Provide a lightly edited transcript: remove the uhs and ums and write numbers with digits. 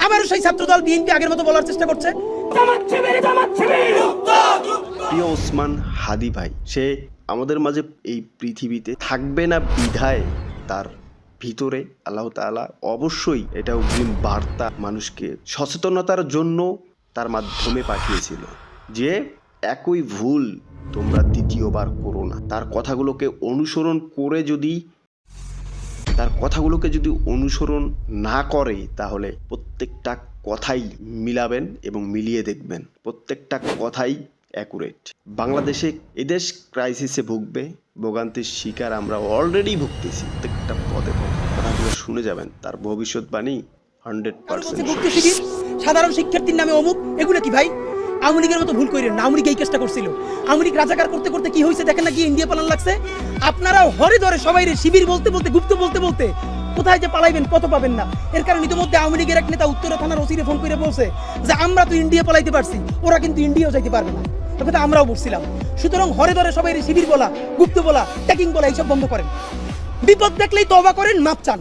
আবারও সেই ছাত্রদল বিএনপি আগের মতো বলার চেষ্টা করছে। প্রিয় ওসমান হাদি ভাই, সে আমাদের মাঝে এই পৃথিবীতে থাকবে না বিধায় তার ভিতরে আল্লাহ তাআলা অবশ্যই এটা অগ্রিম বার্তা মানুষকে সচেতনতার জন্য তার মাধ্যমে পাঠিয়েছিল যে একই ভুল তোমরা দ্বিতীয়বার করো না। তার কথাগুলোকে যদি অনুসরণ না করে তাহলে প্রত্যেকটা কথাই মিলাবেন এবং মিলিয়ে দেখবেন, প্রত্যেকটা কথাই অ্যাকুরেট। বাংলাদেশে এদেশ ক্রাইসিসে ভুগবে, ভোগান্তির শিকার আমরা অলরেডি ভুগতেছি প্রত্যেকটা পদে পদে। কথাগুলো শুনে যাবেন, তার ভবিষ্যৎবাণী 100%। সাধারণ শিক্ষার্থীর নামে অমুক, এগুলো কি ভাই? আওয়ামী লীগের মতো ভুল করেন না। আওয়ামী লীগ এই কাজটা করছিল। আওয়ামী লীগ রাজাকার করতে করতে কি হয়েছে দেখেন না, কি ইন্ডিয়া পালান লাগছে। আপনারাও হরে ধরে সবাই শিবির বলতে বলতে, গুপ্ত বলতে বলতে কোথায় যে পালাইবেন কত পাবেন না। এর কারণ ইতিমধ্যে আওয়ামী লীগের এক নেতা উত্তরা থানার ওসিরে ফোন করে বলছে যে আমরা তো ইন্ডিয়া পালাইতে পারছি, ওরা কিন্তু ইন্ডিয়াও যাইতে পারবে না। কথা আমরাও বলছিলাম। সুতরাং হরে ধরে সবাই শিবির বলা, গুপ্ত বলা, ট্যাকিং বলা এইসব বন্ধ করেন। বিপদ দেখলেই তওবা করেন, মাপ চান।